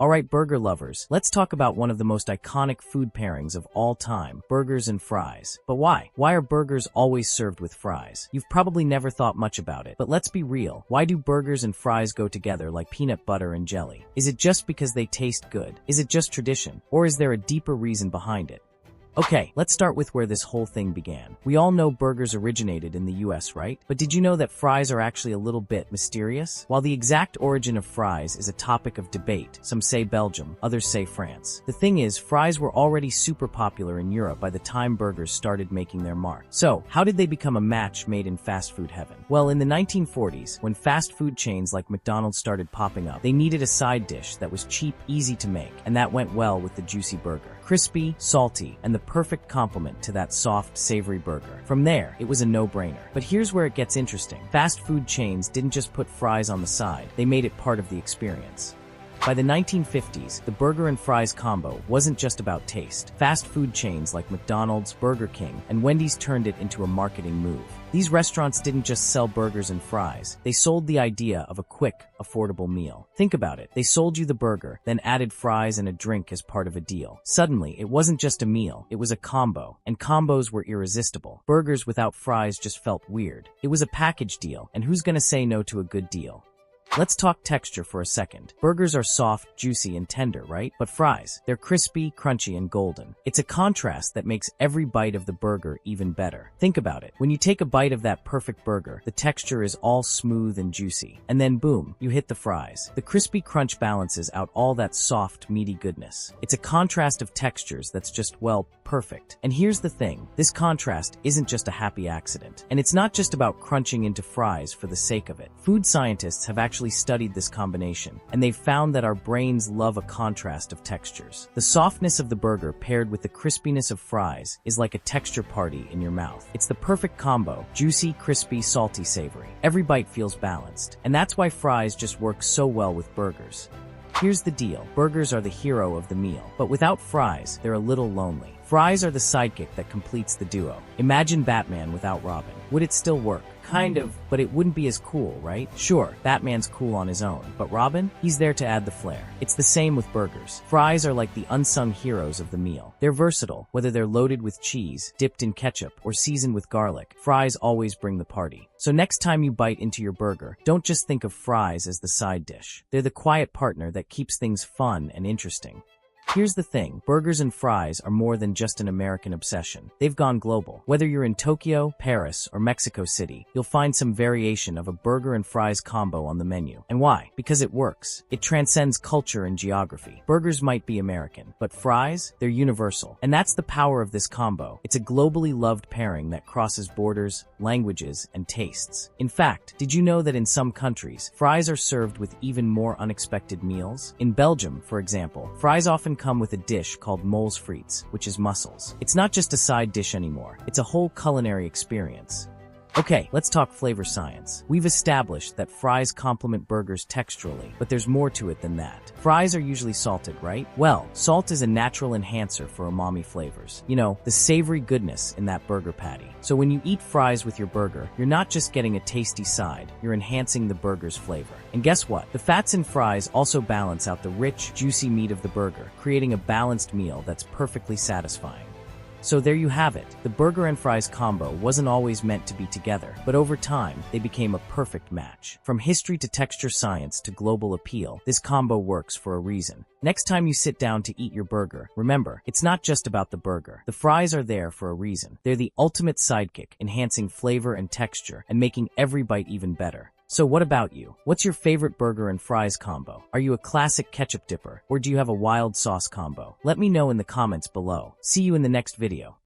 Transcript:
Alright, burger lovers, let's talk about one of the most iconic food pairings of all time, burgers and fries. But why? Why are burgers always served with fries? You've probably never thought much about it, but let's be real. Why do burgers and fries go together like peanut butter and jelly? Is it just because they taste good? Is it just tradition? Or is there a deeper reason behind it? Okay, let's start with where this whole thing began. We all know burgers originated in the US, right? But did you know that fries are actually a little bit mysterious? While the exact origin of fries is a topic of debate, some say Belgium, others say France. The thing is, fries were already super popular in Europe by the time burgers started making their mark. So, how did they become a match made in fast food heaven? Well, in the 1940s, when fast food chains like McDonald's started popping up, they needed a side dish that was cheap, easy to make, and that went well with the juicy burger. Crispy, salty, and the perfect complement to that soft, savory burger. From there, it was a no-brainer. But here's where it gets interesting. Fast food chains didn't just put fries on the side, they made it part of the experience. By the 1950s, the burger and fries combo wasn't just about taste. Fast food chains like McDonald's, Burger King, and Wendy's turned it into a marketing move. These restaurants didn't just sell burgers and fries, they sold the idea of a quick, affordable meal. Think about it, they sold you the burger, then added fries and a drink as part of a deal. Suddenly, it wasn't just a meal, it was a combo, and combos were irresistible. Burgers without fries just felt weird. It was a package deal, and who's gonna say no to a good deal? Let's talk texture for a second. Burgers are soft, juicy, and tender, right? But fries, they're crispy, crunchy, and golden. It's a contrast that makes every bite of the burger even better. Think about it. When you take a bite of that perfect burger, the texture is all smooth and juicy. And then boom, you hit the fries. The crispy crunch balances out all that soft, meaty goodness. It's a contrast of textures that's just, well, perfect. And here's the thing. This contrast isn't just a happy accident. And it's not just about crunching into fries for the sake of it. Food scientists have actually studied this combination, and they've found that our brains love a contrast of textures. The softness of the burger paired with the crispiness of fries is like a texture party in your mouth. It's the perfect combo: juicy, crispy, salty, savory. Every bite feels balanced, and that's why fries just work so well with burgers. Here's the deal. Burgers are the hero of the meal, but without fries, they're a little lonely. Fries are the sidekick that completes the duo. Imagine Batman without Robin. Would it still work? Kind of, but it wouldn't be as cool, right? Sure, Batman's cool on his own, but Robin? He's there to add the flair. It's the same with burgers. Fries are like the unsung heroes of the meal. They're versatile, whether they're loaded with cheese, dipped in ketchup, or seasoned with garlic. Fries always bring the party. So next time you bite into your burger, don't just think of fries as the side dish. They're the quiet partner that keeps things fun and interesting. Here's the thing, burgers and fries are more than just an American obsession. They've gone global. Whether you're in Tokyo, Paris, or Mexico City, you'll find some variation of a burger and fries combo on the menu. And why? Because it works. It transcends culture and geography. Burgers might be American, but fries? They're universal. And that's the power of this combo. It's a globally loved pairing that crosses borders, languages, and tastes. In fact, did you know that in some countries, fries are served with even more unexpected meals? In Belgium, for example, fries often come with a dish called moles frites, which is mussels. It's not just a side dish anymore, it's a whole culinary experience. Okay, let's talk flavor science. We've established that fries complement burgers texturally, but there's more to it than that. Fries are usually salted, right? Well, salt is a natural enhancer for umami flavors. You know, the savory goodness in that burger patty. So when you eat fries with your burger, you're not just getting a tasty side, you're enhancing the burger's flavor. And guess what? The fats in fries also balance out the rich, juicy meat of the burger, creating a balanced meal that's perfectly satisfying. So there you have it. The burger and fries combo wasn't always meant to be together, but over time, they became a perfect match. From history to texture science to global appeal, this combo works for a reason. Next time you sit down to eat your burger, remember, it's not just about the burger. The fries are there for a reason. They're the ultimate sidekick, enhancing flavor and texture, and making every bite even better. So what about you? What's your favorite burger and fries combo? Are you a classic ketchup dipper, or do you have a wild sauce combo? Let me know in the comments below. See you in the next video.